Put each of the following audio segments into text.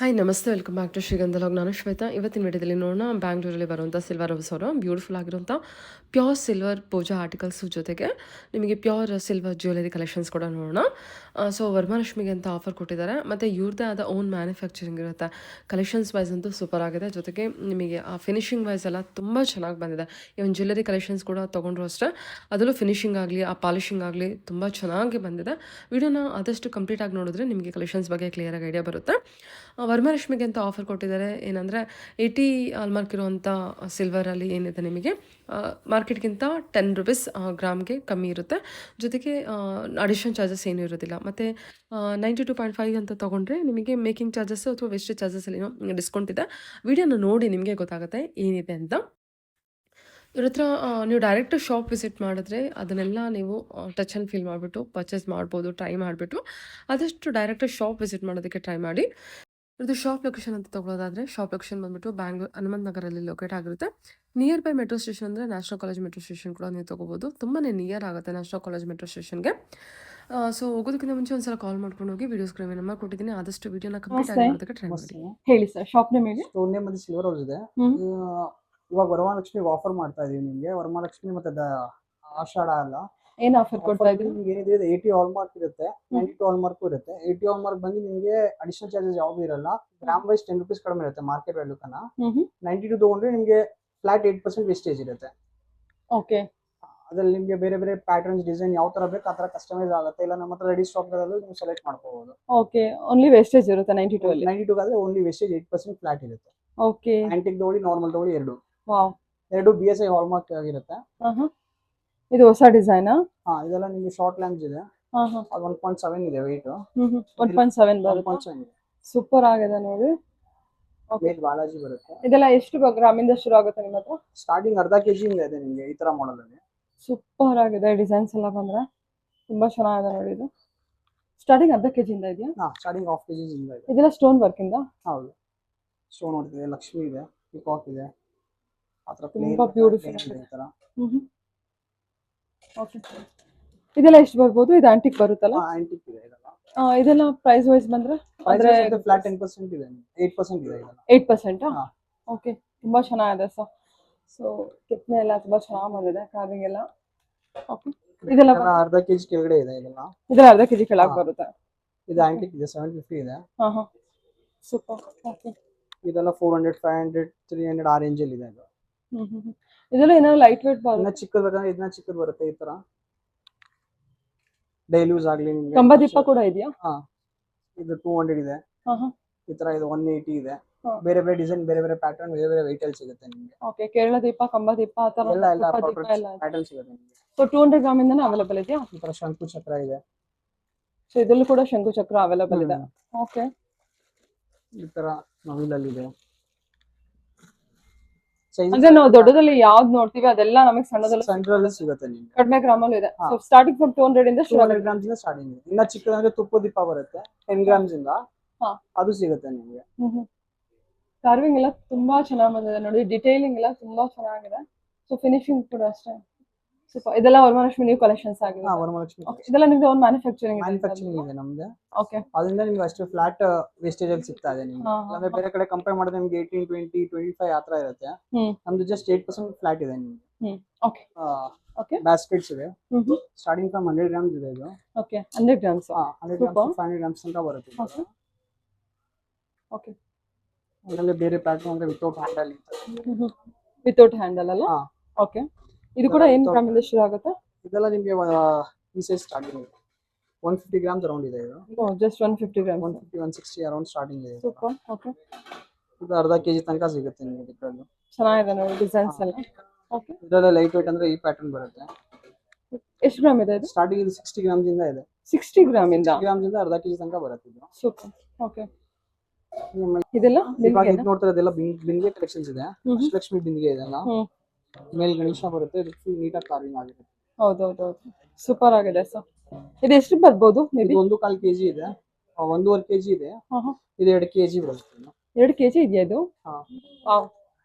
Hi ನಮಸ್ತೆ welcome back to ಶ್ರೀಗಂಧ log. ನಾನು ಶ್ವೇತಾ. ಇವತ್ತಿನ ವಿಡಿಯೋದಲ್ಲಿ ನೋಡೋಣ ಬ್ಯಾಂಗ್ಳೂರಲ್ಲಿ ಬರುವಂಥ ಸಿಲ್ವರ್ ಹೌಸ್ ಅವರು ಬ್ಯೂಟಿಫುಲ್ ಆಗಿರುವಂಥ ಪ್ಯೂರ್ ಸಿಲ್ವರ್ ಪೂಜಾ ಆರ್ಟಿಕಲ್ಸ್ ಜೊತೆಗೆ ನಿಮಗೆ ಪ್ಯೂರ್ ಸಿಲ್ವರ್ ಜ್ಯುವೆಲರಿ ಕಲೆಕ್ಷನ್ಸ್ ಕೂಡ ನೋಡೋಣ. ಸೊ ವರಮಹಾಲಕ್ಷ್ಮಿಗೆ ಅಂತ ಆಫರ್ ಕೊಟ್ಟಿದ್ದಾರೆ ಮತ್ತು ಇವ್ರದ್ದೇ ಆದ ಓನ್ ಮ್ಯಾನುಫ್ಯಾಕ್ಚರಿಂಗ್ ಇರುತ್ತೆ. ಕಲೆಕ್ಷನ್ಸ್ ವೈಸ್ ಅಂತೂ ಸೂಪರ್ ಆಗಿದೆ. ಜೊತೆಗೆ ನಿಮಗೆ ಆ ಫಿನಿಶಿಂಗ್ ವೈಸ್ ಎಲ್ಲ ತುಂಬ ಚೆನ್ನಾಗಿ ಬಂದಿದೆ. ಇವನ್ ಜ್ಯುವೆಲರಿ ಕಲೆಕ್ಷನ್ಸ್ ಕೂಡ ತೊಗೊಂಡ್ರು ಅಷ್ಟೇ, ಅದರಲ್ಲೂ ಫಿನಿಶಿಂಗ್ ಆಗಲಿ ಆ ಪಾಲಿಶಿಂಗ್ ಆಗಲಿ ತುಂಬ ಚೆನ್ನಾಗಿ ಬಂದಿದೆ. ವಿಡಿಯೋನ ಆದಷ್ಟು ಕಂಪ್ಲೀಟಾಗಿ ನೋಡಿದ್ರೆ ನಿಮಗೆ ಕಲೆಕ್ಷನ್ಸ್ ಬಗ್ಗೆ ಕ್ಲಿಯರಾಗಿ ಐಡಿಯಾ ಬರುತ್ತೆ. ವರಮಹಾಲಕ್ಷ್ಮಿಗೆ ಅಂತ ಆಫರ್ ಕೊಟ್ಟಿದ್ದಾರೆ. ಏನಂದರೆ 80 ಹಾಲ್ಮಾರ್ಕ್ ಇರುವಂಥ ಸಿಲ್ವರಲ್ಲಿ ಏನಿದೆ ನಿಮಗೆ ಮಾರ್ಕೆಟ್ಗಿಂತ ₹10 ಗ್ರಾಮ್ಗೆ ಕಮ್ಮಿ ಇರುತ್ತೆ. ಜೊತೆಗೆ ಅಡಿಷನ್ ಚಾರ್ಜಸ್ ಏನೂ ಇರೋದಿಲ್ಲ. ಮತ್ತು 92.5 ಅಂತ ತೊಗೊಂಡ್ರೆ ನಿಮಗೆ ಮೇಕಿಂಗ್ ಚಾರ್ಜಸ್ ಅಥವಾ ವೇಸ್ಟೇಜ್ ಚಾರ್ಜಸಲ್ಲಿ ಡಿಸ್ಕೌಂಟ್ ಇದೆ. ವಿಡಿಯೋನ ನೋಡಿ ನಿಮಗೆ ಗೊತ್ತಾಗುತ್ತೆ ಏನಿದೆ ಅಂತ. ಇವ್ರ ಹತ್ರ ನೀವು ಡೈರೆಕ್ಟ್ ಶಾಪ್ ವಿಸಿಟ್ ಮಾಡಿದ್ರೆ ಅದನ್ನೆಲ್ಲ ನೀವು ಟಚ್ ಆ್ಯಂಡ್ ಫೀಲ್ ಮಾಡಿಬಿಟ್ಟು ಪರ್ಚೇಸ್ ಮಾಡ್ಬೋದು, ಟ್ರೈ ಮಾಡಿಬಿಟ್ಟು. ಆದಷ್ಟು ಡೈರೆಕ್ಟ್ ಶಾಪ್ ವಿಸಿಟ್ ಮಾಡೋದಕ್ಕೆ ಟ್ರೈ ಮಾಡಿ. ಇದು ಶಾಪ್ ಲೊಕೇಶನ್ ಅಂತ ತೊಗೊಳೋದಾದರೆ ಶಾಪ್ ಲೊಕೇಶನ್ ಬಂದುಬಿಟ್ಟು ಬ್ಯಾಂಗ್ಳೂರ್ ಹನುಮಂತ ನಗರಲ್ಲಿ ಲೊಕೇಟ್ ಆಗಿರುತ್ತೆ. ನಿಯರ್ ಬೈ ಮೆಟ್ರೋ ಸ್ಟೇಷನ್ ಅಂದರೆ ನ್ಯಾಷನಲ್ ಕಾಲೇಜ್ ಮೆಟ್ರೋ ಸ್ಟೇಷನ್ ಕೂಡ ನೀವು ತೊಗೋಬೋದು. ತುಂಬಾ ನಿಯರ್ ಆಗುತ್ತೆ ನ್ಯಾಷನಲ್ ಕಾಲೇಜ್ ಮೆಟ್ರೋ ಸ್ಟೇಷನ್ಗೆ. ಸೊ ಹೋಗೋದಕ್ಕಿಂತ ಮುಂಚೆ ಒಂದ್ಸಲ ಕಾಲ್ ಮಾಡ್ಕೊಂಡು ಹೋಗಿ ವಿಡಿಯೋ ಸ್ಕ್ರೀನ್ ನಂಬರ್ ಕೊಟ್ಟಿದ್ದೀನಿ. ಆದಷ್ಟು ವಿಡಿಯೋನ ಕಂಪ್ಲೀಟ್ ಆಗಿ ಮಾಡೋದಕ್ಕೆ ಟ್ರೈ ಮಾಡಿ. ಹೇಳಿ ಸರ್, ಶಾಪ್ ನೇಮ್ ಹೇಳಿ. ಸ್ಟೋನ್ ನೇಮ್ ಮತ್ತೆ ಸಿಲ್ವರ್ ಹೌಸ್ ಇದೆ. ಇವಾಗ ವರಮಹಾಲಕ್ಷ್ಮಿಗೆ ಆಫರ್ ಮಾಡ್ತಾ ಇದೀವಿ ನಿಮಗೆ. ವರಮಹಾಲಕ್ಷ್ಮಿ ಮತ್ತೆ ಆಷಾಢ ಅಲ್ಲ, ಏನ್ ಆಫರ್ ಕೊಡ್ತಾ ಇದ್ದೀವಿ? ನಿಮ್ಗೆ ಏನಿದೆ 80 ಹಾಲ್ ಮಾರ್ಕ್ ಇರುತ್ತೆ, 92 ಹಾಲ್ ಮಾರ್ಕ್ ಇರುತ್ತೆ. 80 ಹಾಲ್ ಮಾರ್ಕ್ ಬಂದು ನಿಮಗೆ ಅಡಿಷನಲ್ ಚಾರ್ಜಸ್ ಯಾವ್ದು ಇರಲ್ಲ. ಗ್ರಾಮ್ ವೈಸ್ ₹10 ಕಡಿಮೆ ಇರುತ್ತೆ ಮಾರ್ಕೆಟ್ ವ್ಯಾಲ್ಯೂ ಕನ್ನ. 92 ತಗೊಂಡ್ರೆ ನಿಮಗೆ ಫ್ಲಾಟ್ 8% ವೇಸ್ಟೇಜ್ ಇರುತ್ತೆ. ಓಕೆ, ಅದ್ರಲ್ಲಿ ನಿಮಗೆ ಬೇರೆ ಬೇರೆ ಪ್ಯಾಟರ್ನ್ಸ್ ಡಿಸೈನ್ ಯಾವ ತರ ಬೇಕು ಆ ತರ ಕಸ್ಟಮೈಸ್ ಆಗುತ್ತೆ. ಇಲ್ಲ ನಮ್ಮ ಹತ್ರ ರೆಡಿ ಸ್ಟಾಕ್ ಇರೋದು ನೀವು ಸೆಲೆಕ್ಟ್ ಮಾಡ್ಕೋಬಹುದು. ಓಕೆ, ಓನ್ಲಿ ವೇಸ್ಟೇಜ್ ಇರುತ್ತೆ 92 ಅಲ್ಲಿ. 92 ಆದ್ರೆ ಓನ್ಲಿ ವೇಸ್ಟೇಜ್ 8% ಫ್ಲಾಟ್ ಇರುತ್ತೆ. ಓಕೆ, ಆಂಟಿಕ್ ತಗೊಳ್ಳಿ, ನಾರ್ಮಲ್ ತಗೊಳ್ಳಿ, ವಾವ್, ಎರಡು BSI ಹಾಲ್ ಮಾರ್ಕ್ ಆಗಿರುತ್ತೆ. ಇದು ಹೊಸ ಡಿಸೈನಾ? ಇದೆಲ್ಲ ನಿಮಗೆ ಶಾರ್ಟ್ ಲ್ಯಾಂಪ್ಸ್ ಇದೆ. ಅದು 1.7 ಇದೆ weight. 1.7 ಬರುತ್ತೆ. 1.7 ಇದೆ. ಸೂಪರ್ ಆಗಿದೆ ನೋಡಿ. ಮೇಲ್ ಬಾಲಾಜಿ ಬರುತ್ತೆ. ಇದೆಲ್ಲ ಎಷ್ಟು ಗ್ರಾಮಿಂದ ಶುರು ಆಗುತ್ತೆ ನಿಮ್ಮ ಹತ್ರ? ಸ್ಟಾರ್ಟಿಂಗ್ ಅರ್ಧ kg ಇಂದ ಇದೆ ನಿಮಗೆ ಈ ತರ ಮಾಡೆಲ್ ಅಲ್ಲಿ. ಸೂಪರ್ ಆಗಿದೆ ಡಿಸೈನ್ಸ್ ಎಲ್ಲ ಬಂದ್ರೆ ತುಂಬಾ ಚೆನ್ನಾಗಿದೆ ನೋಡಿ. ಇದು ಸ್ಟಾರ್ಟಿಂಗ್ ಅರ್ಧ kg ಇಂದ ಇದೆಯಾ? ಸ್ಟಾರ್ಟಿಂಗ್ ½ kg ಇಂದ ಇದೆ. ಇದೆಲ್ಲ ಸ್ಟೋನ್ ವರ್ಕ್ ಇಂದ? ಹೌದು, ಸ್ಟೋನ್ ವರ್ಕ್ ಇದೆ, ಲಕ್ಷ್ಮಿ ಇದೆ, ಪಿಕಾಕ್ ಇದೆ. ಆತರ ತುಂಬಾ ಬ್ಯೂಟಿಫುಲ್ ಇದೆ ಈ ತರ. ಓಕೆ, ಇದೆಲ್ಲ ಎಷ್ಟು ಬರ್ಬೋದು? ಇದು ಆಂಟಿಕ್ ಬರುತ್ತಲ್ಲ? ಆಂಟಿಕ್ ಇದೆ ಇದೆಲ್ಲ. ಇದೆಲ್ಲ ಪ್ರೈಸ್ ವೈಸ್ ಬಂದ್ರೆ ಅಂದ್ರೆ ಫ್ಲಾಟ್ 10% ಇದೆ, 8% ಇದೆ ಇದೆಲ್ಲ. 8%? ಓಕೆ, ತುಂಬಾ ಚೆನ್ನಾಗಿದೆ ಸರ್. ಸೊ ಕೆತ್ತನೆ ಎಲ್ಲ ತುಂಬಾ ಚೆನ್ನಾಗಿ ಬಂದಿದೆ, ಕಾರ್ವಿಂಗ್ ಎಲ್ಲ. ಓಕೆ, ಇದೆಲ್ಲ ಅರ್ಧ kg ಕೆಳಗಡೆ ಇದೆ ಇದೆಲ್ಲ. ಇದೆಲ್ಲ ಅರ್ಧ kg ಕೆಳಗೆ ಬರುತ್ತೆ. ಇದು ಆಂಟಿಕ್ ಇದೆ, 750 ಇದೆ. ಸೂಪರ್. ಓಕೆ, ಇದೆಲ್ಲ 400, 500, 300 ಆ ರೇಂಜ್ ಅಲ್ಲಿ ಇದೆ ಇದು. ಇದೆಲ್ಲ ಏನಾದ್ರು ಲೈಟ್ ವೇಟ್ ಬರುತ್ತೆ? ಇನ್ನ ಚಿಕ್ಕದು ಬೇಕಾದ್ರೆ ಇದನ್ನ ಚಿಕ್ಕದು ಬರುತ್ತೆ ಈ ತರ. ಡೈಲಿ ಯೂಸ್ ಆಗ್ಲಿ ನಿಮಗೆ. ಕಂಬದೀಪ ಕೂಡ ಇದೆಯಾ? ಇದು 200 ಇದೆ. ಈ ತರ ಇದು 180 ಇದೆ. ಬೇರೆ ಬೇರೆ ಡಿಸೈನ್, ಬೇರೆ ಬೇರೆ ಪ್ಯಾಟರ್ನ್, ಬೇರೆ ಬೇರೆ weight ಅಲ್ಲಿ ಸಿಗುತ್ತೆ ನಿಮಗೆ. ಓಕೆ, ಕೇರಳ ದೀಪ, ಕಂಬದೀಪ ಆ ತರ ಎಲ್ಲ ಪ್ಯಾಟರ್ನ್ ಸಿಗುತ್ತೆ ನಿಮಗೆ. ಸೊ 200 ಗ್ರಾಮ್ ಇಂದನೇ ಅವೈಲೇಬಲ್ ಇದೆಯಾ? ಈ ತರ ಶಂಕು ಚಕ್ರ ಇದೆ. ಸೊ ಇದರಲ್ಲೂ ಕೂಡ ಶಂಕು ಚಕ್ರ ಅವೈಲೇಬಲ್ ಇದೆ. ಓಕೆ, ಈ ತರ ನವಿಲಲ್ಲಿ ಇದೆ. ಅಂದ್ರೆ ನಾವು ದೊಡ್ಡದಲ್ಲಿ ಯಾವ್ದು ನೋಡ್ತೀವಿ ಅದೆಲ್ಲ ನಮಗೆ ಸಣ್ಣದಲ್ಲಿ ಸಿಗುತ್ತೆ ನಿಮಗೆ. ಕಡಿಮೆ ಗ್ರಾಮಲ್ಲೂ ಇದೆ. ಸೊ ಸ್ಟಾರ್ಟಿಂಗ್ ಫ್ರಮ್ 200 ಇಂದ 200 ಗ್ರಾಮ್ಸ್ ಇಂದ ಸ್ಟಾರ್ಟಿಂಗ್ ಇದೆ. ಇನ್ನ ಚಿಕ್ಕದಂದ್ರೆ ತುಪ್ಪ ದೀಪ ಬರುತ್ತೆ 10 ಗ್ರಾಮ್ಸ್ ಇಂದ. ಅದು ಸಿಗುತ್ತೆ ನಿಮಗೆ. ಕಾರ್ವಿಂಗ್ ಎಲ್ಲ ತುಂಬಾ ಚೆನ್ನಾಗಿ ಬಂದಿದೆ ನೋಡಿ. ಡಿಟೇಲಿಂಗ್ ಎಲ್ಲ ತುಂಬಾ ಚೆನ್ನಾಗಿದೆ. ಸೊ ಫಿನಿಶಿಂಗ್ ಕೂಡ ಅಷ್ಟೇ ಸೂಪರ್. ಇದೆಲ್ಲ ವರಮಹಾಲಕ್ಷ್ಮಿ ನ್ಯೂ ಕಲೆಕ್ಷನ್ಸ್ ಆಗಿದೆ. ವರಮಹಾಲಕ್ಷ್ಮಿ ಇದೆಲ್ಲ ನಿಮ್ದು ಓನ್ ಮ್ಯಾನುಫ್ಯಾಕ್ಚರಿಂಗ್ ಇದೆ ನಮ್ದು. ಓಕೆ, ಅದರಿಂದ ನಿಮ್ಗೆ ಅಷ್ಟು ಫ್ಲಾಟ್ ವೇಸ್ಟೇಜ್ ಅಲ್ಲಿ ಸಿಗ್ತಾ ಇದೆ ನಿಮ್ಗೆ. ಅಂದ್ರೆ ಬೇರೆ ಕಡೆ ಕಂಪೇರ್ ಮಾಡಿದ್ರೆ ನಿಮ್ಗೆ 18, 20, 25 ಆ ತರ ಇರುತ್ತೆ. ನಮ್ದು ಜಸ್ಟ್ 8% ಫ್ಲಾಟ್ ಇದೆ ನಿಮ್ಗೆ. ಓಕೆ, ಓಕೆ, ಬಾಸ್ಕೆಟ್ಸ್ ಇದೆ. ಸ್ಟಾರ್ಟಿಂಗ್ ಫ್ರಮ್ 100 ಗ್ರಾಮ್ಸ್ ಇದೆ ಇದು. Okay, 100 grams. 100 ಗ್ರಾಮ್ಸ್ 500 ಗ್ರಾಮ್ಸ್ ತನಕ ಬರುತ್ತೆ. ಓಕೆ, ಅದರಲ್ಲಿ ಬೇರೆ ಪ್ಯಾಟರ್ನ್ ಅಂದ್ರೆ ವಿತೌಟ್ ಹ್ಯಾಂಡಲ್ ಇದೆ. ವಿತೌಟ್ ಹ್ಯಾಂಡಲ್ ಅಲ್ಲ? ಓಕೆ, ಇದು ಕೂಡ ಏನು ಗ್ರಾಮಿಂದ ಶುರು ಆಗುತ್ತೆ? ಇದೆಲ್ಲ ನಿಮಗೆ ಈ ಸೈಜ್ ಸ್ಟಾರ್ಟಿಂಗ್ 150 ಗ್ರಾಮ್ಸ್ ಅರೌಂಡ್ ಇದೆ ಇದು. ಜಸ್ಟ್ 150 ಗ್ರಾಮ್ಸ್, 150, 160 ಅರೌಂಡ್ ಸ್ಟಾರ್ಟಿಂಗ್ ಇದೆ. ಸೂಪರ್. ಓಕೆ, ಇದು ಅರ್ಧ kg ತನಕ ಸಿಗುತ್ತೆ ನಿಮಗೆ. ಇದರಲ್ಲಿ ಚೆನ್ನಾಗಿದೆ ನೋಡಿ ಡಿಸೈನ್ಸ್ ಎಲ್ಲ. ಓಕೆ, ಇದರಲ್ಲಿ ಲೈಟ್ ವೇಟ್ ಅಂದ್ರೆ ಈ ಪ್ಯಾಟರ್ನ್ ಬರುತ್ತೆ. ಎಷ್ಟು ಗ್ರಾಮ್ ಇದೆ ಇದು? ಸ್ಟಾರ್ಟಿಂಗ್ ಇದು 60 ಗ್ರಾಮ್ಸ್ ಇಂದ ಇದೆ. 60 ಗ್ರಾಮ್ ಇಂದ? 60 ಗ್ರಾಮ್ಸ್ ಇಂದ ಅರ್ಧ kg ತನಕ ಬರುತ್ತೆ ಇದು. ಸೂಪರ್. ಓಕೆ, ಇದೆಲ್ಲ ನೋಡ್ತಾ ಇರೋದೆಲ್ಲ ಬಿಂದಿಗೆ ಕಲೆಕ್ಷನ್ಸ್ ಇದೆ. ಅಷ್ಟಲಕ್ಷ್ಮಿ ಬಿಂದಿಗೆ ಇದೆಲ್ಲ. ಮೇಲೆ ಗಣೇಶ ಬರುತ್ತೆ. ಇದು ಫುಲ್ ನೀಟಾಗಿ ಕಾರ್ವಿಂಗ್ ಆಗಿದೆ. ಹೌದೌದು, ಸೂಪರ್ ಆಗಿದೆ ಸರ್. ಇದು ಎಷ್ಟು ಬರ್ಬೋದು? ಇದು 1.25 kg ಇದೆ, 1.5 kg ಇದೆ. ಇದು 2 kg ಬರುತ್ತೆ. 2 kg ಇದೆಯಾ ಇದು? Wow,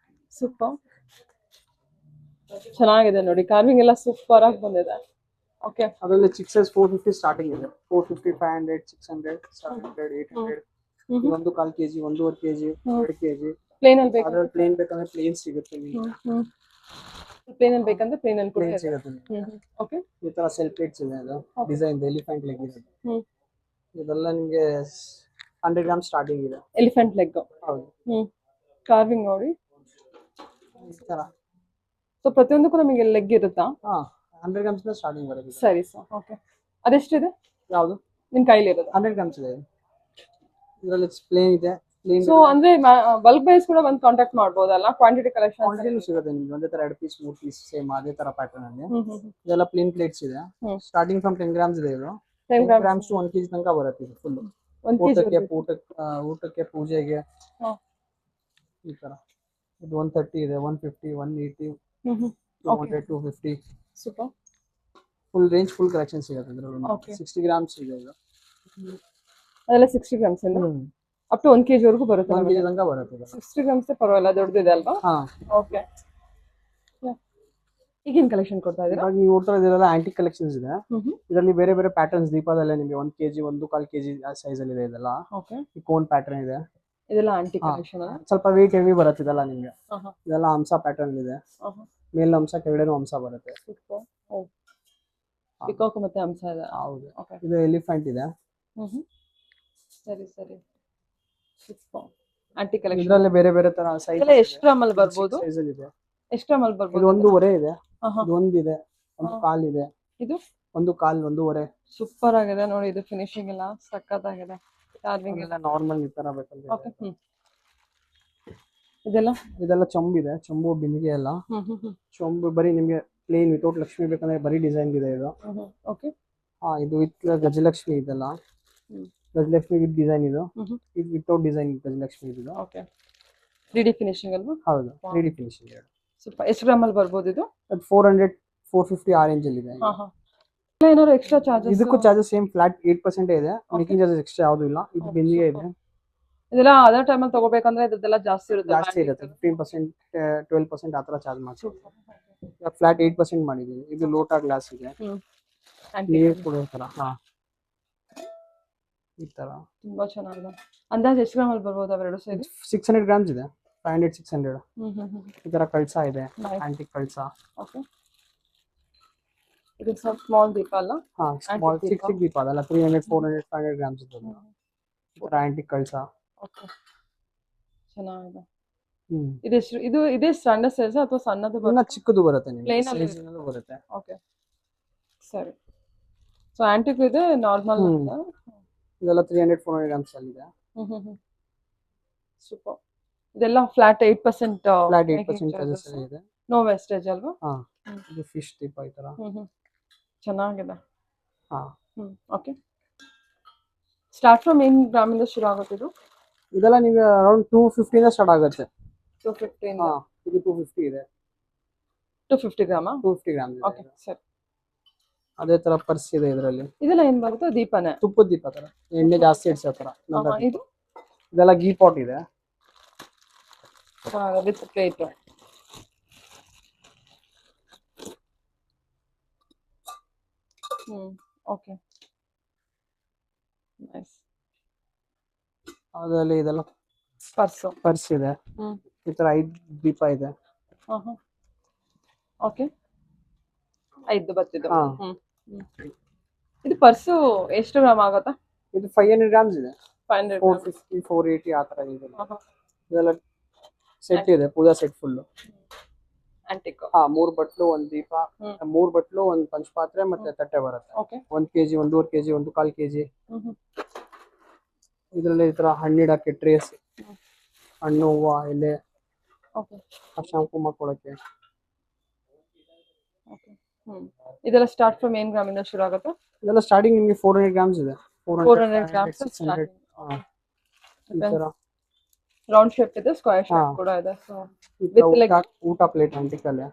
super. ಚೆನ್ನಾಗಿದೆ ನೋಡಿ, ಕಾರ್ವಿಂಗ್ ಎಲ್ಲ ಸೂಪರ್ ಆಗಿ ಬಂದಿದೆ. ಓಕೆ, ಅದರಲ್ಲಿ ಚಿಕ್ ಸೈಜ್ 450 ಸ್ಟಾರ್ಟಿಂಗ್ ಇದೆ. 450, 500, 600, 700, 800 ಒಂದು 1/4 kg 1.5 kg 2 kg. ಪ್ಲೇನ್ ಅಲ್ಲಿ ಬೇಕಾ? ಅದ್ರಲ್ಲಿ ಪ್ಲೇನ್ ಬೇಕಂದ್ರೆ ಪ್ಲೇನ್ ಸಿಗುತ್ತೆ ನಿಮ್ಗೆ. ಪ್ಲೇನ್ ಅಲ್ಲಿ ಬೇಕಂದ್ರೆ ಪ್ಲೇನ್ ಅಲ್ಲಿ ಕೂಡ ಪ್ಲೇನ್ ಇದೆ. ಸಿಗುತ್ತೆ ನಿಮ್ಗೆ. ಓಕೆ. ಈ ತರ ಸೆಲ್ ಪ್ಲೇಟ್ಸ್ ಇದೆ, ಅದು ಡಿಸೈನ್ ಎಲಿಫೆಂಟ್ ಲೆಗ್ ಇದೆ. ಇದೆಲ್ಲ ನಿಮ್ಗೆ 100 ಗ್ರಾಮ್ ಸ್ಟಾರ್ಟಿಂಗ್ ಇದೆ. Elephant leg. ಹೌದು. ಕಾರ್ವಿಂಗ್ ನೋಡಿ ಈ ತರ. ಸೊ ಪ್ರತಿಯೊಂದಕ್ಕೂ ನಮಗೆ ಲೆಗ್ ಇರುತ್ತಾ? 100 ಗ್ರಾಮ್ಸ್ ಸ್ಟಾರ್ಟಿಂಗ್ ಬರುತ್ತೆ. ಸರಿ ಸರ್. ಓಕೆ. ಅದೆಷ್ಟಿದೆ ಯಾವುದು? ನಿಮ್ ಕೈಲಿ ಇರೋದು? 100 ಗ್ರಾಮ್ಸ್ ಇದೆ. ಇದರಲ್ಲಿ ಪ್ಲೇನ್ ಇದೆ. ಪ್ಲೇನ್ ಸೊ ಅಂದ್ರೆ ಬಲ್ಕ್ ಬೈಸ್ ಕೂಡ ಬಂದು ಕಾಂಟ್ಯಾಕ್ಟ್ ಮಾಡ್ಬೋದಲ್ಲ? ಕ್ವಾಂಟಿಟಿ ಕಲೆಕ್ಷನ್ ಕ್ವಾಂಟಿಟಿನೂ ಸಿಗುತ್ತೆ ನಿಮ್ಗೆ. ಒಂದೇ ತರ 2 ಪೀಸ್ 3 ಪೀಸ್ ಸೇಮ್ ಅದೇ ತರ ಪ್ಯಾಟರ್ನ್ ಅಲ್ಲಿ. ಇದೆಲ್ಲ ಪ್ಲೇನ್ ಪ್ಲೇಟ್ಸ್ ಇದೆ. ಸ್ಟಾರ್ಟಿಂಗ್ ಫ್ರಮ್ 10 ಗ್ರಾಮ್ಸ್ ಇದೆ. ಇದು 10 ಗ್ರಾಮ್ಸ್ ಟು 1 kg ತನಕ ಬರುತ್ತೆ. ಇದು ಫುಲ್ ಊಟಕ್ಕೆ ಪೂಜೆಗೆ ಈ ತರ. ಇದು 130 ಇದೆ, 150 180 200 250. Super. Full range full collection ಸಿಗುತ್ತೆ ಇದರಲ್ಲಿ. 60 ಗ್ರಾಮ್ಸ್ ಇದೆ ಇದು. ಅದೆಲ್ಲ 60 ಗ್ರಾಮ್ಸ್ ಇಂದ ಅಪ್ ಟು 1 kg ವರೆಗೂ ಬರುತ್ತೆ. 1 kg ತನಕ ಬರುತ್ತೆ ಇದು. 60 ಗ್ರಾಮ್ಸ್ ಪರವಾಗಿಲ್ಲ, ದೊಡ್ಡದಿದೆ ಅಲ್ವಾ? ಓಕೆ. ಈಗಿನ ಕಲೆಕ್ಷನ್ ಕೊಡ್ತಾ ಇದೀರಾ? ಇವಾಗ ನೀವು ನೋಡ್ತಾ ಇದೆಲ್ಲ ಆಂಟಿಕ್ ಕಲೆಕ್ಷನ್ಸ್ ಇದೆ. ಇದರಲ್ಲಿ ಬೇರೆ ಬೇರೆ ಪ್ಯಾಟರ್ನ್ಸ್ ದೀಪದಲ್ಲೇ ನಿಮಗೆ 1 kg 1.25 kg ಸೈಜ್ ಅಲ್ಲಿ ಇದೆ ಇದೆಲ್ಲ. ಓಕೆ. ಈ ಕೋನ್ ಪ್ಯಾಟರ್ನ್ ಇದೆ. ಇದೆಲ್ಲ ಆಂಟಿಕ್ ಕಲೆಕ್ಷನ್. ಸ್ವಲ್ಪ ವೇಟ್ ಹೆವಿ ಬರುತ್ತೆ ಇದೆಲ್ಲ ನಿಮಗೆ. ಇದೆಲ್ಲ ಹಂಸ ಪ್ಯಾಟರ್ನ್ ಇದೆ. ಮೇಲ್ ಹಂಸ ಕೆಳಗಡೆ ಹಂಸ ಬರುತ್ತೆ. ಪಿಕಾಕ್ ಮತ್ತೆ ಹಂಸ ಇದೆ. ಹೌದು. ಇದು ಎಲಿಫೆಂಟ್ ಇದೆ. ಸರಿ ಸರಿ. Antique collection. ಇದರಲ್ಲಿ ಬೇರೆ ಬೇರೆ ತರ ಸೈಜ್. ಇದೆಲ್ಲ ಎಷ್ಟು ಗ್ರಾಮ್ ಅಲ್ಲಿ ಬರ್ಬೋದು? ಸೈಜ್ ಅಲ್ಲಿ ಇದೆ. ಎಷ್ಟು ಗ್ರಾಮ್ ಅಲ್ಲಿ ಬರ್ಬೋದು? ಇದು 1.5 ಇದೆ. ಇದು 1 ಇದೆ. 1.25 ಇದೆ. ಇದು 1.25 1.5. ಸೂಪರ್ ಆಗಿದೆ ನೋಡಿ. ಇದು ಫಿನಿಶಿಂಗ್ ಎಲ್ಲ ಸಕ್ಕತ್ತಾಗಿದೆ. ಕಾರ್ವಿಂಗ್ ಎಲ್ಲ ನಾರ್ಮಲ್ ಈ ತರ ಬೇಕಂದ್ರೆ. ಓಕೆ. ಇದೆಲ್ಲ ಚೊಂಬು ಇದೆ. ಚೊಂಬು ಬಿಂದಿಗೆ ಎಲ್ಲ. ಚೊಂಬು ಬರೀ ನಿಮಗೆ ಪ್ಲೇನ್ ವಿತೌಟ್ ಲಕ್ಷ್ಮಿ ಬೇಕಂದ್ರೆ ಬರೀ ಡಿಸೈನ್ ಇದೆ ಇದು. ಓಕೆ. ಇದು ವಿತ್ ಗಜಲಕ್ಷ್ಮಿ ಇದೆಲ್ಲ. ಗಜಲಕ್ಷ್ಮಿ ವಿತ್ ಡಿಸೈನ್ ಇದು. ಇದು ವಿತೌಟ್ ಡಿಸೈನ್ ಗಜಲಕ್ಷ್ಮಿ ಇದು. ಓಕೆ. 3D ಫಿನಿಶಿಂಗ್ ಅಲ್ವಾ? ಹೌದು, 3D ಫಿನಿಶಿಂಗ್. ಸೂಪರ್. ಎಷ್ಟು ಗ್ರಾಮ್ ಅಲ್ಲಿ ಬರ್ಬೋದು ಇದು? ಅದು 400 450 ಆ ರೇಂಜ್ ಅಲ್ಲಿ ಇದೆ. ಏನಾದ್ರು ಎಕ್ಸ್ಟ್ರಾ ಚಾರ್ಜಸ್? ಇದಕ್ಕೂ ಚಾರ್ಜಸ್ ಸೇಮ್ ಫ್ಲಾಟ್ 8% ಇದೆ. ಮೇಕಿಂಗ್ ಚಾರ್ಜಸ್ ಎಕ್ಸ್ಟ್ರಾ ಯಾವುದು ಇಲ್ಲ. ಇದು ಬಿಂದಿಗೆ ಇದೆ. ಇದೆಲ್ಲ ಅದೇ ಟೈಮ್ ಅಲ್ಲಿ ತಗೋಬೇಕಂದ್ರೆ ಇದೆಲ್ಲ ಜಾಸ್ತಿ ಇರುತ್ತೆ. 15% 12% ಆ ತರ ಚಾರ್ಜ್ ಮಾಡ್ತೀವಿ. ಫ್ಲಾಟ್ 8% ಮಾಡಿದೀವಿ. ಇದು ಲೋಟಾ ಗ್ಲಾಸ್ ಇದೆ. ನೀರು ಕೊಡೋ ತರ. ಈ ತರ ತುಂಬಾ ಚೆನ್ನಾಗಿದೆ. ಅಂದಾಜು ಎಷ್ಟು ಗ್ರಾಮ್ ಅಲ್ಲಿ ಬರ್ಬೋದು ಅವೆರಡು ಸೇರಿ? 600 ಗ್ರಾಮ್ಸ್ ಇದೆ. 500 600. ಈ ತರ ಕಳ್ಸ ಇದೆ. ಆಂಟಿಕ್ ಕಳ್ಸ. ಓಕೆ. ಇದು ಸ್ಮಾಲ್ ದೀಪ ಅಲ್ಲ? ಸ್ಮಾಲ್ ಚಿಕ್ಕ ದೀಪ ಅದಲ್ಲ. 300 400 500 ಗ್ರಾಮ್ಸ್ ಇದೆ. ಈ ತರ ಆಂಟಿಕ್ ಕಳ್ಸ. ಓಕೆ. ಚೆನ್ನಾಗಿದೆ. ಇದು ಇದೇ ಸ್ಟ್ಯಾಂಡರ್ಡ್ ಸೈಜ್ ಅಥವಾ ಸಣ್ಣದು ಬರುತ್ತೆ? ಚಿಕ್ಕದು ಬರುತ್ತೆ ನಿಮಗೆ. ಪ್ಲೇನ್ ಅಲ್ಲಿ ಬರುತ್ತೆ. ಓಕೆ. ಸರಿ. ಸೊ ಆಂಟಿಕ್ ಇದೆ, ನಾರ್ಮಲ್ ಇದೆ. ಇದೆಲ್ಲ 300 400 ಗ್ರಾಮ್ಸ್ ಅಲ್ಲಿ ಇದೆ. ಸೂಪರ್. ಇದೆಲ್ಲ ಫ್ಲಾಟ್ 8% ಫ್ಲಾಟ್ 8% ಚಾರ್ಜಸ್ ಇದೆ. ನೋ ವೇಸ್ಟೇಜ್ ಅಲ್ವಾ? ಇದು ಫಿಶ್ ದೀಪ ಈ ತರ. ಚೆನ್ನಾಗಿದೆ. ಓಕೆ. ಸ್ಟಾರ್ಟ್ ಫ್ರಮ್ ಏನು ಗ್ರಾಮಿಂದ ಶುರು ಆಗುತ್ತೆ ಇದು? ಇದೆಲ್ಲ ನಿಮಗೆ ಅರೌಂಡ್ 250 ಇಂದ ಸ್ಟಾರ್ಟ್ ಆಗುತ್ತೆ. 250 ಇಂದ. ಇದು 250 ಇದೆ. 250 ಗ್ರಾಮ್? 250 ಗ್ರಾಮ್. ಓಕೆ ಸರಿ. ಅದೇ ತರ ಪರ್ಸ್ ಇದೆ ಇದರಲ್ಲಿ. ಇದೆಲ್ಲ ಏನ್ ಬರುತ್ತೆ? ದೀಪನೇ? ತುಪ್ಪದ ದೀಪ ತರ. ಎಣ್ಣೆ ಜಾಸ್ತಿ ಇಡ್ಸೋ ತರ. ಇದು ಇದೆಲ್ಲ ಗೀ ಪಾಟ್ ಇದೆ. With plate. ಓಕೆ. ನೈಸ್. ಅದರಲ್ಲಿ ಇದೆಲ್ಲ ಪರ್ಸ್ ಇದೆ. ಈ ತರ 5 ದೀಪ ಇದೆ. ಓಕೆ. 5 ಬತ್ತಿದ್ದು. ಇದು ಪರ್ಸು ಎಷ್ಟು ಗ್ರಾಮ್ ಆಗುತ್ತಾ? ಇದು 500 ಗ್ರಾಮ್ಸ್ ಇದೆ. 500 450 480 ಆ ತರ ಇದೆ. ಇದೆಲ್ಲ ಸೆಟ್ ಇದೆ. ಪೂಜಾ ಸೆಟ್ ಫುಲ್ ಆಂಟಿಕ್. 3 ಬಟ್ಲು 1 ದೀಪ 3 ಬಟ್ಲು 1 ಪಂಚಪಾತ್ರೆ ಮತ್ತೆ ತಟ್ಟೆ ಬರುತ್ತೆ. 1 kg 1.5 kg 1.25 kg. ಇದರಲ್ಲಿ ಈ ತರ ಹಣ್ಣಿಡಕ್ಕೆ ಟ್ರೇಸ್, ಹಣ್ಣು ಹೂವು ಎಲೆ, ಅರ್ಶಿನ ಕುಂಕುಮ ಕೊಡಕ್ಕೆ. ಇದೆಲ್ಲ ಸ್ಟಾರ್ಟ್ ಫ್ರಮ್ ಏನು ಗ್ರಾಮ್ ಇಂದ ಶುರು ಆಗುತ್ತೆ? ಇದೆಲ್ಲ ಸ್ಟಾರ್ಟಿಂಗ್ ನಿಮಗೆ 400 ಗ್ರಾಮ್ಸ್ ಇದೆ. 400 ಗ್ರಾಮ್ಸ್ ಸ್ಟಾರ್ಟಿಂಗ್. ಈ ತರ ರೌಂಡ್ ಶೇಪ್ ಇದೆ, ಸ್ಕ್ವೇರ್ ಶೇಪ್ ಕೂಡ ಇದೆ. ಸೊ ವಿತ್ ಲೆಗ್ ಊಟ ಪ್ಲೇಟ್ ಆಂಟಿಕ್ ಅಲ್ಲೇ.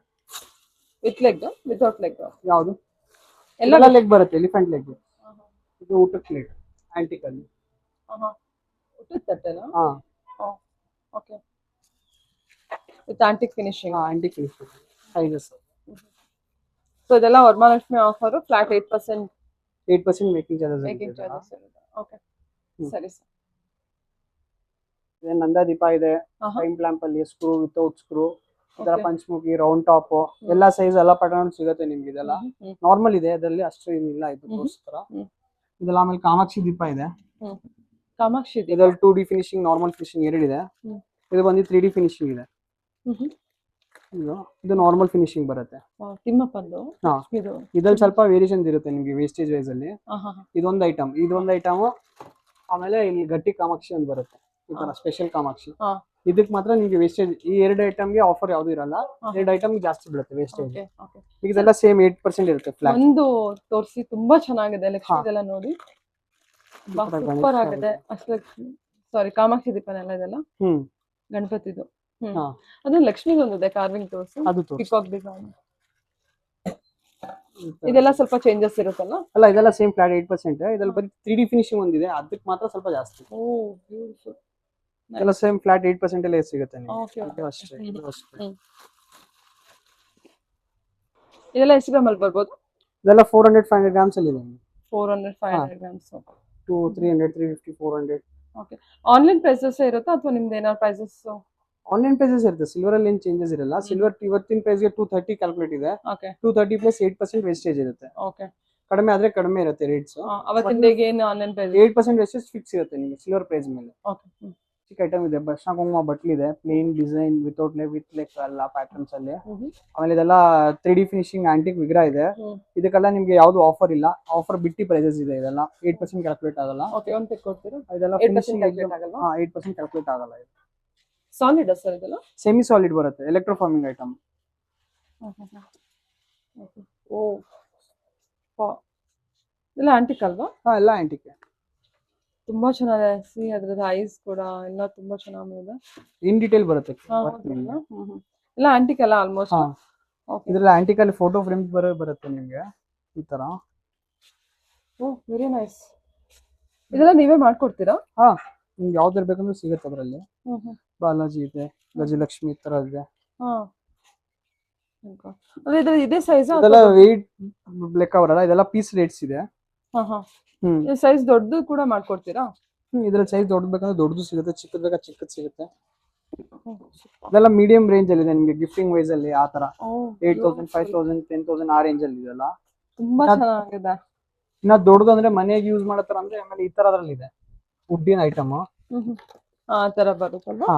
ವಿತ್ ಲೆಗ್ ವಿತೌಟ್ ಲೆಗ್ ಯಾವುದು? ಎಲ್ಲ ಲೆಗ್ ಬರುತ್ತೆ. Elephant leg. ಇದು ಊಟ ಪ್ಲೇಟ್ ಆಂಟಿಕ್ ಅಲ್ಲಿ. ಊಟದ ತಟ್ಟೆನಾ? Okay. With antique finishing. Antique finishing sizes. So ಇದೆಲ್ಲ Varamahalakshmi offer. Flat 8% making charges. Okay ಸರಿ ಸರ್. ನಂದಾ ದೀಪ ಇದೆ, ಆಹಾ. ಟೈಮ್ ಲ್ಯಾಂಪ್ ಅಲ್ಲಿ ಸ್ಕ್ರೂ ವಿತೌಟ್ ಸ್ಕ್ರೂ, ಇದರ Okay. ಪಂಚಮುಖಿ, ರೌಂಡ್ ಟಾಪ್, ಎಲ್ಲಾ ಸೈಜ್ ಎಲ್ಲ ಪ್ಯಾಟರ್ನ್ ಸಿಗುತ್ತೆ ನಿಮ್ಗೆ. ಇದೆಲ್ಲ ನಾರ್ಮಲ್ ಇದೆ, ಅದರಲ್ಲಿ ಅಷ್ಟು ಏನಿಲ್ಲ ಇದು ತೋರಿಸ್ತಾರ. ಇದೆಲ್ಲ ಆಮೇಲೆ ಕಾಮಾಕ್ಷಿ ದೀಪ ಇದೆ. ಕಾಮಾಕ್ಷಿ ಇದೆ. ಇದ್ರಲ್ಲಿ 2D ಫಿನಿಶಿಂಗ್, ನಾರ್ಮಲ್ ಫಿನಿಶಿಂಗ್ ಎರಡಿದೆ. ಇದು ಬಂದು 3D ಫಿನಿಶಿಂಗ್ ಇದೆ. ಇದು ನಾರ್ಮಲ್ ಫಿನಿಶಿಂಗ್ ಬರುತ್ತೆ. ತಿಮ್ಮಪ್ಪಂದು. ಹಾ, ಇದು ಇದ್ರಲ್ಲಿ ಸ್ವಲ್ಪ ವೇರಿಯೇಷನ್ ಇರುತ್ತೆ ನಿಮ್ಗೆ ವೇಸ್ಟೇಜ್ ವೈಸ್ ಅಲ್ಲಿ. ಇದೊಂದು ಐಟಮ್, ಆಮೇಲೆ ಇಲ್ಲಿ ಗಟ್ಟಿ ಕಾಮಾಕ್ಷಿ ಅಂತ ಬರುತ್ತೆ, ಈ ತರ ಸ್ಪೆಷಲ್ ಕಾಮಾಕ್ಷಿ. ಇದಕ್ಕೆ ಮಾತ್ರ ನಿಮ್ಗೆ ವೇಸ್ಟೇಜ್, ಈ 2 ಐಟಮ್ಗೆ ಆಫರ್ ಯಾವ್ದು ಇರಲ್ಲ, 2 ಐಟಮ್ ಜಾಸ್ತಿ ಬೀಳುತ್ತೆ ವೇಸ್ಟೇಜ್. ಈಗ ಇದೆಲ್ಲ ಸೇಮ್ 8% ಇರುತ್ತೆ ಫ್ಲಾಟ್. ಒಂದು ತೋರಿಸಿ, ತುಂಬಾ ಚೆನ್ನಾಗಿದೆ. ಲಕ್ಷ್ಮಿದೆಲ್ಲ ನೋಡಿ ಸೂಪರ್ ಆಗಿದೆ. ಅಷ್ಟಲಕ್ಷ್ಮಿ, ಸಾರಿ, ಕಾಮಾಕ್ಷಿ ದೀಪನೆಲ್ಲ ಇದೆಲ್ಲ ಗಣಪತಿದು. ಅದು ಲಕ್ಷ್ಮಿದೊಂದಿದೆ ಕಾರ್ವಿಂಗ್ ತೋರಿಸಿ, ಅದು ಪಿಕಾಕ್ ಡಿಸೈನ್. ಇದೆಲ್ಲ ಸ್ವಲ್ಪ ಚೇಂಜಸ್ ಇರುತ್ತಲ್ಲ? ಅಲ್ಲ, ಇದೆಲ್ಲ ಸೇಮ್ ಫ್ಲಾಟ್ 8%. ಇದ್ರಲ್ಲಿ ಬರೀ 3D ಫಿನಿಶಿಂಗ್ ಒಂದಿದೆ, ಅದಕ್ಕೆ ಮಾತ್ರ ಸ್ವಲ್ಪ ಜಾಸ್ತಿ. ಓ ಬ್ಯೂಟಿಫುಲ್. ಎಲ್ಲ ಸೇಮ್ ಫ್ಲಾಟ್ 8% ಅಲ್ಲೇ ಸಿಗುತ್ತೆ Okay, ನಿಮಗೆ. ಅಷ್ಟೇ, ಇದು ಅಷ್ಟೇ. ಇದೆಲ್ಲ ಎಷ್ಟು ಗ್ರಾಮ್ ಅಲ್ಲಿ ಬರ್ಬೋದು? ಇದೆಲ್ಲ 400-500 ಗ್ರಾಮ್ಸ್ ಅಲ್ಲಿ ಇದೆ. 400-500 ಗ್ರಾಮ್ಸ್. 300, 350, 400. ಓಕೆ. ಆನ್ಲೈನ್ ಪ್ರೈಸಸ್ ಇರುತ್ತಾ ಅಥವಾ ನಿಮ್ದು ಏನಾದ್ರು ಪ್ರೈಸಸ್? ಆನ್ಲೈನ್ ಪ್ರೈಸಸ್ ಇರುತ್ತೆ. ಸಿಲ್ವರ್ ಅಲ್ಲಿ ಏನು ಚೇಂಜಸ್ ಇರಲ್ಲ. ಸಿಲ್ವರ್ ಇವತ್ತಿನ ಪ್ರೈಸ್ ಗೆ 230 ಕ್ಯಾಲ್ಕುಲೇಟ್ ಇದೆ. ಓಕೆ. 230 ಪ್ಲಸ್ 8% ವೇಸ್ಟೇಜ್ ಇರುತ್ತೆ. ಓಕೆ. ಕಡಿಮೆ ಆದ್ರೆ ಕಡಿಮೆ ಇರುತ್ತೆ ರೇಟ್ಸ್. ಅವತ್ತಿನ ಡೇಗೆ ಏನು ಆನ್ಲೈನ್ ಪ್ರೈಸ್? 8% ವೇಸ್ಟೇಜ್ ಫಿಕ್ಸ್ ಇರುತ್ತೆ ನಿಮಗೆ ಸಿಲ್ವರ್ ಪ್ರೈಸ್ ಮೇಲೆ. ಓಕೆ. ಚಿಕ್ಕ ಐಟಮ್ ಇದೆ, ಬಸ್ನ ಕುಂಕುಮ ಬಟ್ಲಿ ಇದೆ, ಪ್ಲೇನ್ ಡಿಸೈನ್ ವಿತೌಟ್ ವಿತ್ ಲೆಕ್ ಎಲ್ಲ ಪ್ಯಾಟರ್ನ್ಸ್ ಅಲ್ಲಿ. ಆಮೇಲೆ ಇದೆಲ್ಲ 3D ಫಿನಿಶಿಂಗ್ ಆಂಟಿಕ್ ವಿಗ್ರಹ ಇದೆ. ಇದಕ್ಕೆಲ್ಲ ನಿಮ್ಗೆ ಯಾವ್ದು ಆಫರ್ ಇಲ್ಲ, ಆಫರ್ ಬಿಟ್ಟಿ ಪ್ರೈಸಸ್ ಇದೆ. ಇದೆಲ್ಲ 8% ಕ್ಯಾಲ್ಕುಲೇಟ್ ಆಗಲ್ಲ. ಓಕೆ, ಒಂದು ಪಿಕ್ ಕೊಡ್ತೀರಾ? ಇದೆಲ್ಲ 8% ಕ್ಯಾಲ್ಕುಲೇಟ್ ಆಗಲ್ಲ. 8% ಕ್ಯಾಲ್ಕುಲೇಟ್ ಆಗಲ್ಲ. ಇದು ಸಾಲಿಡ್ ಸರ್ ಇದೆಲ್ಲ? ಸೆಮಿ ಸಾಲಿಡ್ ಬರುತ್ತೆ, ಎಲೆಕ್ಟ್ರೋಫಾರ್ಮಿಂಗ್ ಐಟಮ್. ಓ, ಇದೆಲ್ಲ ಆಂಟಿಕ್ ಅಲ್ವಾ? ಎಲ್ಲ ಆಂಟಿಕ್. ತುಂಬಾ ಚೆನ್ನಾಗಿದೆ. ಸಿ ಅದ್ರದ್ದು ಐಸ್ ಕೂಡ ಎಲ್ಲ ತುಂಬಾ ಚೆನ್ನಾಗಿದೆ. ಇನ್ ಡೀಟೇಲ್ ಬರುತ್ತೆ. ಎಲ್ಲ ಆಂಟಿಕ್ ಅಲ್ಲ ಆಲ್ಮೋಸ್ಟ್. ಇದ್ರಲ್ಲಿ ಆಂಟಿಕ್ ಅಲ್ಲಿ ಫೋಟೋ ಫ್ರೇಮ್ಸ್ ಬರುತ್ತೆ ನಿಮ್ಗೆ ಈ ತರ. ಓ, ವೆರಿ ನೈಸ್. ಇದೆಲ್ಲ ನೀವೇ ಮಾಡ್ಕೊಡ್ತೀರಾ? ನಿಮ್ಗೆ ಯಾವ್ದು ಬೇಕಂದ್ರೆ ಸಿಗುತ್ತೆ ಅದರಲ್ಲಿ. ಬಾಲಾಜಿ ಇದೆ, ಗಜಲಕ್ಷ್ಮಿ ಈ ತರ ಇದೆ. ಇದೇ ಸೈಜ್? ಇದೆಲ್ಲ ವೆಯ್ಟ್ ಲೆಕ್ಕ ಬರಲ್ಲ, ಇದೆಲ್ಲ ಪೀಸ್ ರೇಟ್ಸ್ ಇದೆ. ಸೈಜ್ ದೊಡ್ಡದು ಕೂಡ ಮಾಡ್ಕೊಡ್ತೀರಾ? ಇದ್ರಲ್ಲಿ ಸೈಜ್ ದೊಡ್ಡದು ಬೇಕಂದ್ರೆ ದೊಡ್ಡದು ಸಿಗುತ್ತೆ, ಚಿಕ್ಕದ್ ಬೇಕಾದ್ರೆ ಚಿಕ್ಕದ್ ಸಿಗುತ್ತೆ. ಇದೆಲ್ಲ ಮೀಡಿಯಂ ರೇಂಜ್ ಅಲ್ಲಿ ಇದೆ ನಿಮ್ಗೆ ಗಿಫ್ಟಿಂಗ್ ವೈಸ್ ಅಲ್ಲಿ. ಆ ತರ 8000, 5000, 10,000 ಆ ರೇಂಜ್ ಅಲ್ಲಿ ಇದೆಲ್ಲ. ತುಂಬಾ ಚೆನ್ನಾಗಿದೆ. ಇನ್ನ ದೊಡ್ಡದು ಅಂದ್ರೆ ಮನೆಗೆ ಯೂಸ್ ಮಾಡತ್ತಾರ ಅಂದ್ರೆ ಆಮೇಲೆ ಈ ತರದ್ರಲ್ಲಿ ಇದೆ, ವುಡ್ಡಿನ ಐಟಮ್. ಆ ತರ ಬರುತ್ತಲ್ವಾ?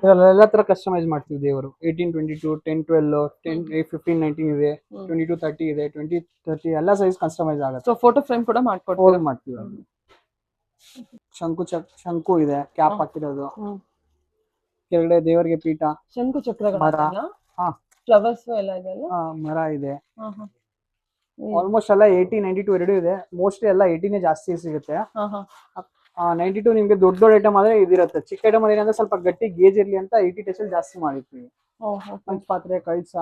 ಎಲ್ಲ ತರ ಕಸ್ಟಮೈಸ್ ಮಾಡ್ತೀವಿ ದೇವರು. 1822, 1012, 1519 ಇದೆ, 2230 ಇದೆ, 2030 ಎಲ್ಲ ಸೈಜ್ ಕಸ್ಟಮೈಸ್ ಆಗುತ್ತೆ. ಸೊ ಫೋಟೋ ಫ್ರೇಮ್ ಕೂಡ ಮಾಡ್ಕೊಡ್ತೀರಾ? ಮಾಡ್ತೀವಿ. ಶಂಕು ಇದೆ, ಕ್ಯಾಪ್ ಹಾಕಿರೋದು. ಕೆಳಗಡೆ ದೇವರಿಗೆ ಪೀಠ, ಶಂಕು ಚಕ್ರಗಳ ಮರ, ಫ್ಲವರ್ಸ್ ಎಲ್ಲ ಇದೆ ಅಲ್ಲ? ಮರ ಇದೆ. ಆಲ್ಮೋಸ್ಟ್ ಎಲ್ಲ 80, 92 ಎರಡು ಇದೆ. ಮೋಸ್ಟ್ಲಿ ಎಲ್ಲ 80ನೇ ಜಾಸ್ತಿ ಸಿಗುತ್ತೆ. 92 ನಿಮ್ಗೆ ದೊಡ್ಡ ಐಟಮ್ ಆದ್ರೆ ಇದಿರುತ್ತೆ. ಚಿಕ್ಕ ಐಟಮ್ ಅಲ್ಲಿ ಏನಂದ್ರೆ ಸ್ವಲ್ಪ ಗಟ್ಟಿ ಗೇಜ್ ಇರ್ಲಿ ಅಂತ 80% ಜಾಸ್ತಿ ಮಾಡಿರ್ತೀವಿ. ಪಂಚಪಾತ್ರೆ, ಕಳಸ,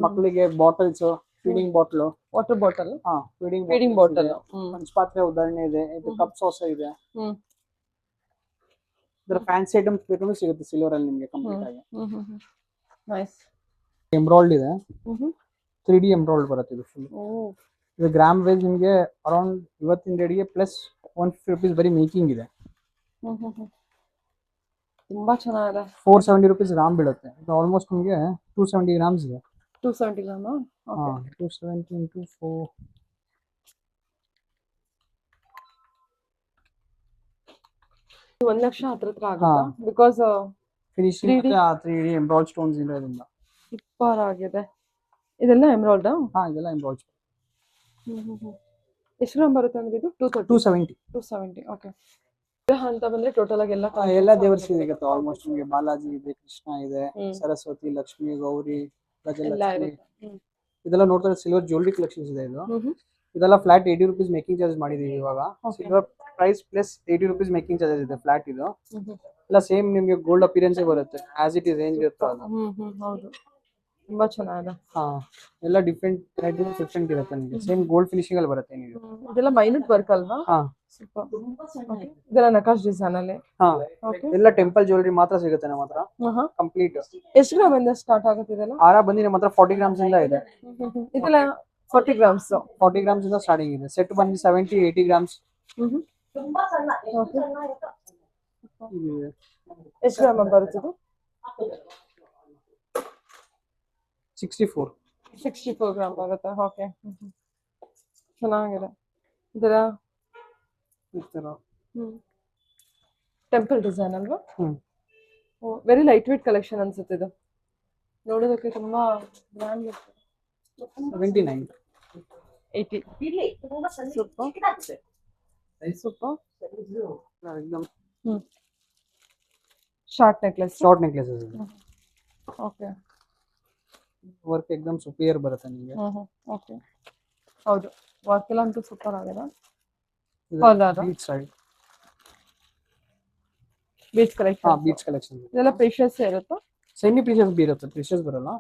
ಮಕ್ಕಳಿಗೆ bottles, feeding bottle, water bottle, feeding bottle, ಪಂಚಪಾತ್ರೆ ಉದಾಹರಣೆ ಇದೆ. ಇದು ಕಪ್ ಸಾಸ್ ಇದೆ. ಇದರ ಫ್ಯಾನ್ಸಿ ಐಟಮ್ಸ್ ಬೇಕಂದ್ರೆ ಸಿಗುತ್ತೆ ಸಿಲ್ವರ್ ಅಲ್ಲಿ ನಿಮ್ಗೆ ಕಂಪ್ಲೀಟ್ ಆಗಿ. ನೈಸ್. ಎಂಬ್ರಾಯ್ಡ್ ಇದೆ, 3D ಎಂಬ್ರಾಯ್ಡ್ ಬರುತ್ತೆ ಇದು ಫುಲ್. ಇದು ಗ್ರಾಮ್ ವೈಸ್ ನಿಮ್ಗೆ ಅರೌಂಡ್ ಇವತ್ತಿನ ರೇಟ್ಗೆ ಪ್ಲಸ್ 150 rupees ಬರೀ ಮೇಕಿಂಗ್ ಇದೆ. ತುಂಬಾ ಚೆನ್ನಾಗಿದೆ. 470 rupees ಗ್ರಾಮ್ ಬೀಳುತ್ತೆ. ಇದು ಆಲ್ಮೋಸ್ಟ್ ನಿಮಗೆ 270 ಗ್ರಾಮ್ಸ್ ಇದೆ. 270 ಗ್ರಾಮ್? 270 into 4. 1 ಲಕ್ಷ ಹತ್ರ ಆಗುತ್ತಾ? Because finishing 3D embroid stones ಇರೋದ್ರಿಂದ ಸೂಪರ್ ಆಗಿದೆ. ಇದೆಲ್ಲ ಎಂಬ್ರಾಯ್ಡ್? ಇದೆಲ್ಲ ಎಂಬ್ರಾಯ್ಡ್. ಎಷ್ಟು ಗ್ರಾಮ್ ಬರುತ್ತೆ ಅಂದ್ರೆ ಇದು? 270. ಓಕೆ. ಅಂತ ಬಂದ್ರೆ ಟೋಟಲ್ ಆಗಿ ಎಲ್ಲ ದೇವರ ಸಿಗುತ್ತೆ. ಆಲ್ಮೋಸ್ಟ್ ನಿಮಗೆ ಬಾಲಾಜಿ ಇದೆ, ಕೃಷ್ಣ ಇದೆ, ಸರಸ್ವತಿ, ಲಕ್ಷ್ಮಿ, ಗೌರಿ, ಗಜಲಕ್ಷ್ಮಿ ಇದೆಲ್ಲ ನೋಡ್ತಾರೆ. ಸಿಲ್ವರ್ ಜ್ಯುವೆಲರಿ ಕಲೆಕ್ಷನ್ಸ್ ಇದೆ. ಇದೆಲ್ಲ ಫ್ಲಾಟ್ 80 rupees ಮೇಕಿಂಗ್ ಚಾರ್ಜ್ ಮಾಡಿದೀವಿ ಇವಾಗ. Silver price plus 80 rupees making charges ಇದೆ ಫ್ಲಾಟ್. ಇದು ಎಲ್ಲ ಸೇಮ್ ನಿಮಗೆ ಗೋಲ್ಡ್ ಅಪಿಯರೆನ್ಸ್ ಬರುತ್ತೆ, ಆಸ್ ಇಟ್ ಇಸ್ ರೇಂಜ್ ಇರುತ್ತೆ. ಹೌದು, ತುಂಬಾ ಚೆನ್ನಾಗಿದೆ. ಎಲ್ಲ ಡಿಫ್ರೆಂಟ್ ಇರುತ್ತೆ ನಿಮಗೆ. ಸೇಮ್ ಗೋಲ್ಡ್ ಫಿನಿಶಿಂಗ್ ಅಲ್ಲಿ ಬರುತ್ತೆ ನಿಮಗೆ. ಇದೆಲ್ಲ ಮೈನ್ಯೂಟ್ ವರ್ಕ್ ಅಲ್ವಾ? ಸೂಪರ್. ಇದೆಲ್ಲ ನಕಾಶ್ ಡಿಸೈನ್ ಅಲ್ಲಿ. ಎಲ್ಲ ಟೆಂಪಲ್ ಜ್ಯುವೆಲರಿ ಮಾತ್ರ ಸಿಗುತ್ತೆ ನಮ್ಮ ಹತ್ರ ಕಂಪ್ಲೀಟ್. ಎಷ್ಟು ಗ್ರಾಮ್ ಇಂದ ಸ್ಟಾರ್ಟ್ ಆಗುತ್ತೆ ಇದೆಲ್ಲ? ಹಾರ ಬಂದು ನಮ್ಮ ಹತ್ರ 40 ಗ್ರಾಮ್ಸ್ ಇಂದ ಇದೆ. ಇದೆಲ್ಲ 40 ಗ್ರಾಮ್ಸ್? 40 ಗ್ರಾಮ್ಸ್ ಇಂದ ಸ್ಟಾರ್ಟಿಂಗ್ ಇದೆ. ಸೆಟ್ ಬಂದು 70, 80 ಗ್ರಾಮ್ಸ್. ಇದಿದೆ. ಎಷ್ಟು ಗ್ರಾಮ್ ಬರುತ್ತೆ ಇದು 64. 64 ಗ್ರಾಮ್ ಬರುತ್ತೆ. ಓಕೆ. ಚೆನ್ನಾಗಿದೆ. ಇದರ ಈ ತರ. ಟೆಂಪಲ್ ಡಿಸೈನ್ ಅಲ್ವಾ? ಹ್ಮ್. ವೆರಿ ಲೈಟ್ ವೇಟ್ ಕಲೆಕ್ಷನ್ ಅನ್ಸುತ್ತೆ ಇದು. ನೋಡೋದಕ್ಕೆ ತುಂಬಾ ಗ್ರ್ಯಾಂಡ್ 79. 80. ಸೂಪರ್. एकदम ಶಾರ್ಟ್ ನೆಕ್ಲೆಸ್. ಶಾರ್ಟ್ ನೆಕ್ಲೆಸಸ್ ಇದೆ. ಓಕೆ. ವರ್ಕ್ एकदम ಸುಪೀರಿಯರ್ ಬರುತ್ತೆ ನಿಮಗೆ. ಓಕೆ. ಹೌದು, ವರ್ಕ್ ಎಲ್ಲ ಅಂತೂ ಸೂಪರ್ ಆಗಿದೆ. ಹೌದಾ? Beach side. Beach collection. ಹಾ, ಬೀಚ್ ಕಲೆಕ್ಷನ್. ಇದೆಲ್ಲ ಪ್ರೀಶಿಯಸ್ ಇರುತ್ತಾ? ಸೆಮಿ ಪ್ರೀಶಿಯಸ್ ಬರುತ್ತೆ, ಪ್ರೀಶಿಯಸ್ ಬರಲ್ಲ.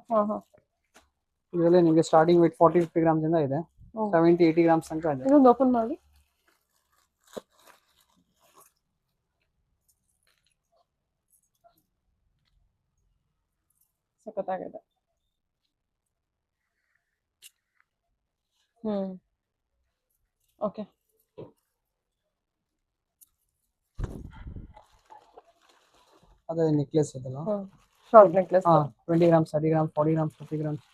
ಇದರಲ್ಲಿ ನಿಮಗೆ ಸ್ಟಾರ್ಟಿಂಗ್ ವೇಟ್ 40-50 ಗ್ರಾಮ್ಸ್ ಇಂದ ಇದೆ. 70-80 ಗ್ರಾಮ್ಸ್ ತನಕ ಇದೆ. ಇದೊಂದು ಓಪನ್ ಮಾಡಿ. ಸಖತ್ತಾಗಿದೆ. ಓಕೆ. ಅದೇ ನೆಕ್ಲೆಸ್ ಇದೆಲ್ಲ. Short necklace. ಹಾ, 20 grams, 30 grams, 40 grams, 50 grams.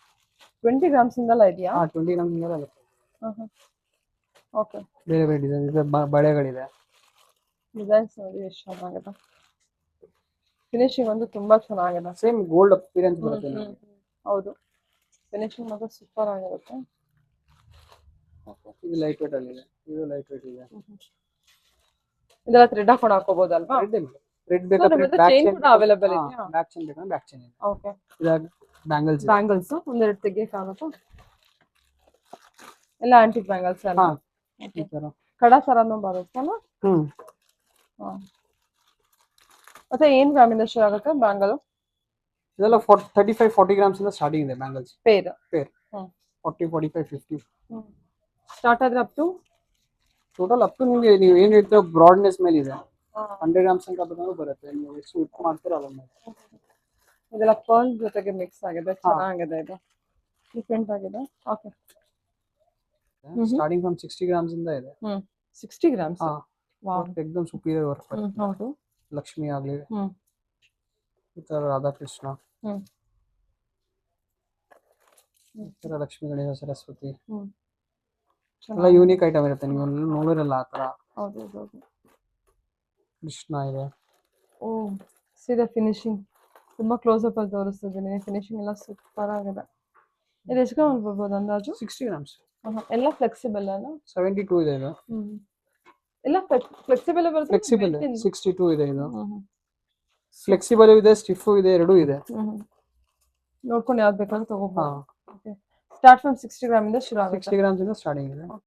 20 grams ಇಂದಲ್ಲ ಇದೆಯಾ? ಹಾ, 20 ಗ್ರಾಮ್ಸ್ ಇಂದ ಇದೆ. ಓಕೆ. ಬೇರೆ ಬೇರೆ ಡಿಸೈನ್ ಇದೆ, ಬಳೆಗಳಿದೆ. ಡಿಸೈನ್ಸ್ ನೋಡಿ ಎಷ್ಟು ಚೆನ್ನಾಗಿದೆ. ಫಿನಿಶಿಂಗ್ ಒಂದು ತುಂಬಾ ಚೆನ್ನಾಗಿದೆ. ಸೇಮ್ ಗೋಲ್ಡ್ ಅಪಿಯರೆನ್ಸ್ ಬರುತ್ತೆ ನಿಮಗೆ. ಹೌದು, ಫಿನಿಶಿಂಗ್ ಮಾತ್ರ ಸೂಪರ್ ಆಗಿರುತ್ತೆ. ಇದು ಲೈಟ್ ವೇಟ್ ಅಲ್ಲಿ ಇದೆ. ಇದು ಲೈಟ್ ವೇಟ್ ಇದೆ. ಇದೆಲ್ಲ ಥ್ರೆಡ್ ಹಾಕೊಂಡು ಹಾಕೋಬಹುದಲ್ವಾ? ರೆಡ್ ಬೇಕಾದ್ರೆ ಚೈನ್ ಕೂಡ ಅವೈಲೇಬಲ್ ಇದೆಯಾ? ಬ್ಯಾಕ್ ಚೈನ್ ಬೇಕಾದ್ರೆ ಬ್ಯಾಕ್ ಚೈನ್ ಇದೆ. ಓಕೆ. ಇದು ಬ್ಯಾಂಗಲ್ಸ್. ಬ್ಯಾಂಗಲ್ಸ್ ಒಂದೆರಡು ತೆಗಿಯಕ್ಕಾಗುತ್ತಾ? ಎಲ್ಲ ಆಂಟಿಕ್ ಬ್ಯಾಂಗಲ್ಸ್ ಅಲ್ಲ? ಹಾ, ಈ ತರ ಕಡ ಸರನು ಬರುತ್ತಲ್ಲ? ಹಾ. ಮತ್ತೆ ಏನ್ ಗ್ರಾಮಿಂದ ಶುರು ಆಗುತ್ತೆ ಬ್ಯಾಂಗಲ್? ಇದೆಲ್ಲ 35-40 ಗ್ರಾಮ್ಸ್ ಇಂದ ಸ್ಟಾರ್ಟಿಂಗ್ ಇದೆ ಬ್ಯಾಂಗಲ್ಸ್. ಪೇರ್ 40, 45, 50 ಸ್ಟಾರ್ಟ್ ಆದ್ರೆ up to total up to ನಿಮಗೆ ನೀವು ಏನ್ ಹೇಳ್ತೀರೋ ಬ್ರಾಡ್ನೆಸ್ ಮೇಲೆ ಇದೆ. 100 ಗ್ರಾಮ್ಸ್ ತನಕ ಬರುತ್ತೆ. ನೀವು ಎಷ್ಟು ವಿಡ್ತ್ ಮಾಡ್ತೀರೋ ಅದ್ರ ಮೇಲೆ. ಇದೆಲ್ಲ ಪರ್ಲ್ ಜೊತೆಗೆ ಮಿಕ್ಸ್ ಆಗಿದೆ, ಚೆನ್ನಾಗಿದೆ. ಇದು ಡಿಫ್ರೆಂಟ್ ಆಗಿದೆ. ಓಕೆ. ಸ್ಟಾರ್ಟಿಂಗ್ ಫ್ರಮ್ 60 ಗ್ರಾಮ್ಸ್ ಇಂದ ಇದೆ. 60 ಗ್ರಾಮ್ಸ್. ಹಾ, ವಾವ್, एकदम ಸುಪೀರಿಯರ್ ವರ್ಕ್ ಬರುತ್ತೆ. ಹೌದು. ಲಕ್ಷ್ಮಿ ಆಗ್ಲಿ, ಈ ತರ ರಾಧಾಕೃಷ್ಣ, ಈ ತರ ಲಕ್ಷ್ಮಿ, ಗಣೇಶ, ಸರಸ್ವತಿ ಎಲ್ಲ ಯೂನಿಕ್ ಐಟಮ್ ಇರುತ್ತೆ. ನೀವು ನೋಡಿರಲ್ಲ ಆ ತರ. ಹೌದು. ಕೃಷ್ಣ ಇದೆ. ಓ, ಸೀದಾ ಫಿನಿಶಿಂಗ್ ತುಂಬಾ ಕ್ಲೋಸ್ ಅಪ್ ಅಲ್ಲಿ ತೋರಿಸ್ತಿದ್ದೀನಿ. ಫಿನಿಶಿಂಗ್ ಎಲ್ಲ ಸೂಪರ್ ಆಗಿದೆ. ಇದು ಎಷ್ಟು ಗ್ರಾಮ್ ಬರ್ಬೋದು ಅಂದಾಜು? 60 ಗ್ರಾಮ್ಸ್. ಎಲ್ಲ ಫ್ಲೆಕ್ಸಿಬಲ್ ಅಲ್ಲ? 72 ಇದೆ ಇದು. ಎಲ್ಲ ಫ್ಲೆಕ್ಸಿಬಲ್ ಬರುತ್ತೆ. ಫ್ಲೆಕ್ಸಿಬಲ್ 62 ಇದೆ ಇದು. ಫ್ಲೆಕ್ಸಿಬಲ್ ಇದೆ, ಸ್ಟಿಫ್ ಇದೆ, ಎರಡೂ ಇದೆ. ನೋಡ್ಕೊಂಡು ಯಾವ್ದು ಬೇಕಾದ್ರೂ ತಗೋಬಹುದು. ಸ್ಟಾರ್ಟ್ ಫ್ರಮ್ 60 ಗ್ರಾಮ್ ಇಂದ ಶುರು ಆಗುತ್ತೆ. 60 ಗ್ರಾಮ್ಸ್ ಇಂದ ಸ್ಟಾರ್ಟಿಂಗ್ ಇದೆ.